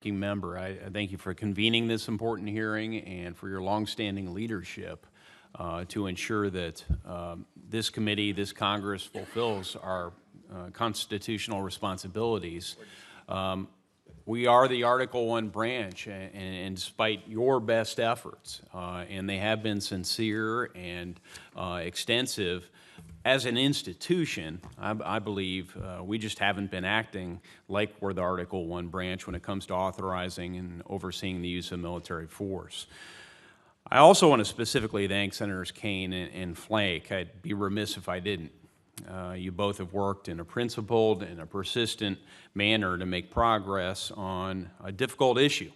Member, I thank you for convening this important hearing and for your longstanding leadership to ensure that this committee, this Congress fulfills our constitutional responsibilities. We are the Article I branch, and despite your best efforts, and they have been sincere and extensive, as an institution, I believe we just haven't been acting like we're the Article I branch when it comes to authorizing and overseeing the use of military force. I also want to specifically thank Senators Kaine and Flake. I'd be remiss if I didn't. You both have worked in a principled and a persistent manner to make progress on a difficult issue,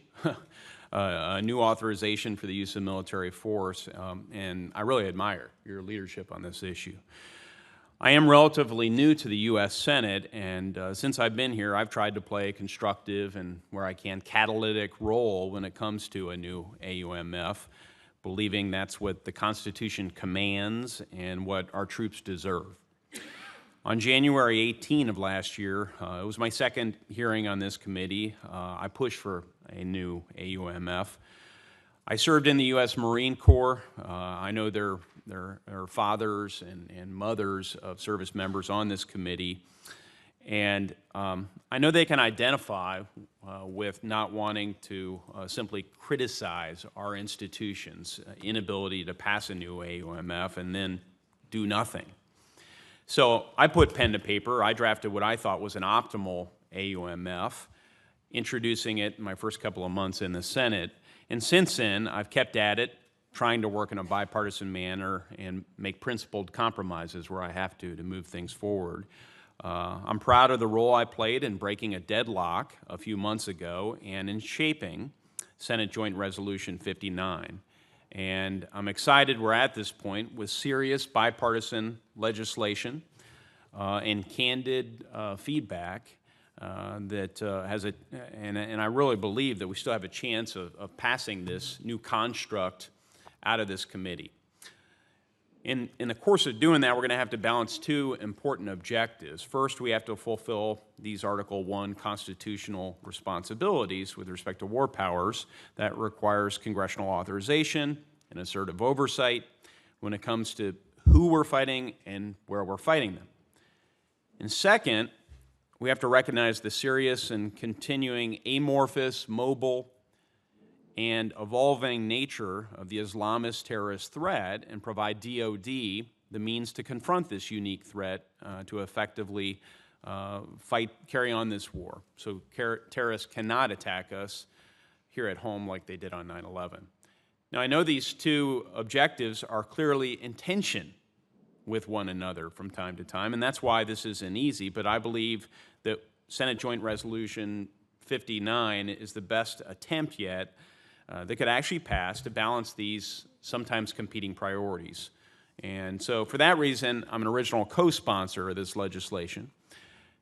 a new authorization for the use of military force, and I really admire your leadership on this issue. I am relatively new to the U.S. Senate, and since I've been here, I've tried to play a constructive and, where I can, catalytic role when it comes to a new AUMF, believing that's what the Constitution commands and what our troops deserve. On January 18 of last year, it was my second hearing on this committee. I pushed for a new AUMF. I served in the U.S. Marine Corps. I know there are fathers and mothers of service members on this committee, and I know they can identify with not wanting to simply criticize our institution's inability to pass a new AUMF and then do nothing. So I put pen to paper. I drafted what I thought was an optimal AUMF, introducing it in my first couple of months in the Senate. And since then, I've kept at it, trying to work in a bipartisan manner and make principled compromises where I have to move things forward. I'm proud of the role I played in breaking a deadlock a few months ago and in shaping Senate Joint Resolution 59. And I'm excited we're at this point with serious bipartisan legislation and candid feedback that has a, and I really believe that we still have a chance of passing this new construct out of this committee. In the course of doing that, we're going to have to balance two important objectives. First, we have to fulfill these Article I constitutional responsibilities with respect to war powers. That requires congressional authorization and assertive oversight when it comes to who we're fighting and where we're fighting them. And second, we have to recognize the serious and continuing amorphous, mobile, and evolving nature of the Islamist terrorist threat and provide DoD the means to confront this unique threat to effectively carry on this war. So terrorists cannot attack us here at home like they did on 9/11. Now, I know these two objectives are clearly in tension with one another from time to time, and that's why this isn't easy, but I believe that Senate Joint Resolution 59 is the best attempt yet that could actually pass to balance these sometimes competing priorities. And so for that reason, I'm an original co-sponsor of this legislation.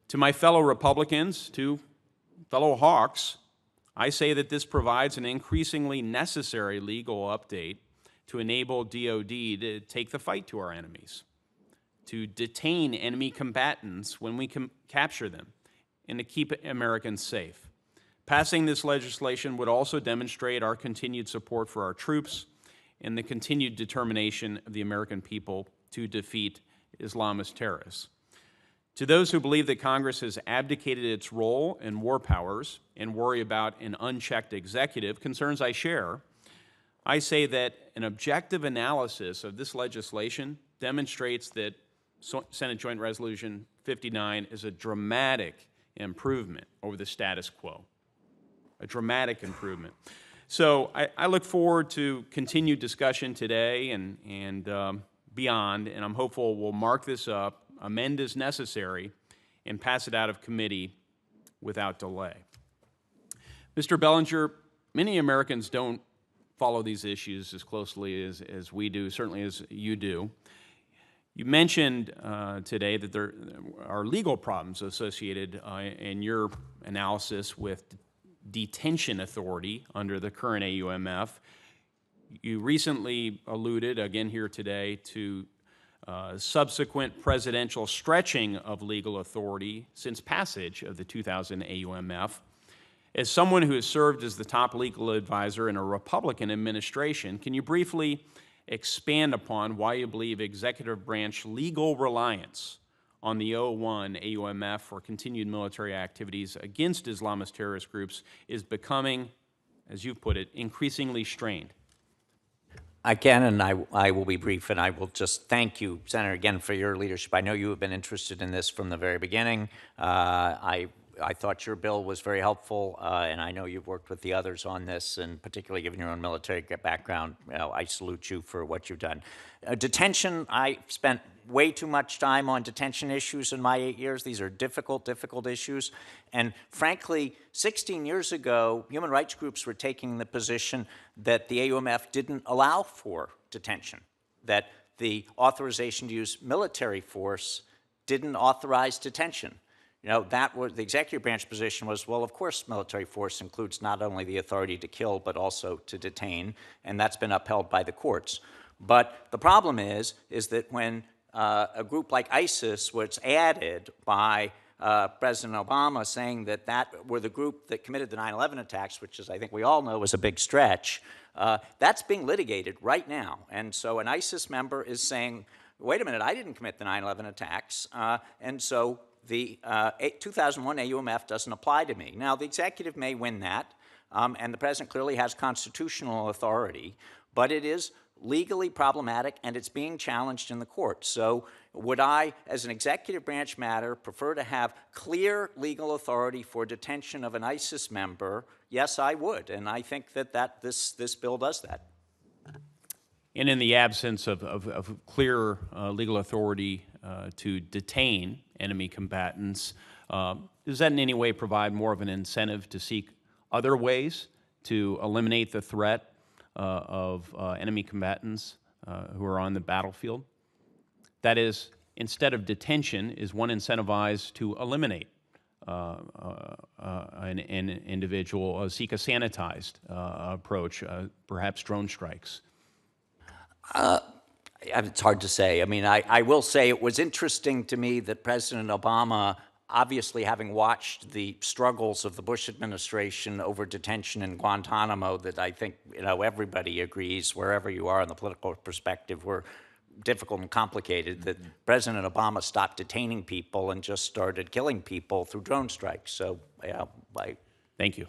To my fellow Republicans, to fellow Hawks, I say that this provides an increasingly necessary legal update to enable DoD to take the fight to our enemies, to detain enemy combatants when we can capture them, and to keep Americans safe. Passing this legislation would also demonstrate our continued support for our troops and the continued determination of the American people to defeat Islamist terrorists. To those who believe that Congress has abdicated its role in war powers and worry about an unchecked executive, concerns I share, I say that an objective analysis of this legislation demonstrates that Senate Joint Resolution 59 is a dramatic improvement over the status quo. A dramatic improvement. So I look forward to continued discussion today and beyond, and I'm hopeful we'll mark this up, amend as necessary, and pass it out of committee without delay. Mr. Bellinger, many Americans don't follow these issues as closely as we do, certainly as you do. You mentioned today that there are legal problems associated in your analysis with detention authority under the current AUMF. You recently alluded, again here today, to subsequent presidential stretching of legal authority since passage of the 2000 AUMF. As someone who has served as the top legal advisor in a Republican administration, can you briefly expand upon why you believe executive branch legal reliance on the 01 AUMF for continued military activities against Islamist terrorist groups is becoming, as you've put it, increasingly strained? Again, and I will be brief, and I will just thank you, Senator, again, for your leadership. I know you have been interested in this from the very beginning. I thought your bill was very helpful, and I know you've worked with the others on this, and particularly given your own military background, I salute you for what you've done. Detention, I spent way too much time on detention issues in my 8 years. These are difficult issues. And frankly, 16 years ago, human rights groups were taking the position that the AUMF didn't allow for detention, that the authorization to use military force didn't authorize detention. You know, that was the executive branch position was, well, of course, military force includes not only the authority to kill, but also to detain, and that's been upheld by the courts. But the problem is that when a group like ISIS was added by President Obama saying that that were the group that committed the 9/11 attacks, which is, I think we all know, was a big stretch, that's being litigated right now. And so an ISIS member is saying, wait a minute, I didn't commit the 9/11 attacks, and so the 2001 AUMF doesn't apply to me. Now, the executive may win that, and the president clearly has constitutional authority, but it is legally problematic, and it's being challenged in the courts. So would I, as an executive branch matter, prefer to have clear legal authority for detention of an ISIS member? Yes, I would, and I think that this bill does that. And in the absence of clear legal authority to detain enemy combatants, does that in any way provide more of an incentive to seek other ways to eliminate the threat of enemy combatants who are on the battlefield? That is, instead of detention, is one incentivized to eliminate an individual, seek a sanitized approach, perhaps drone strikes? It's hard to say. I mean, I will say it was interesting to me that President Obama, obviously having watched the struggles of the Bush administration over detention in Guantanamo, that I think, you know, everybody agrees, wherever you are in the political perspective, were difficult and complicated, that President Obama stopped detaining people and just started killing people through drone strikes. So, yeah, Thank you.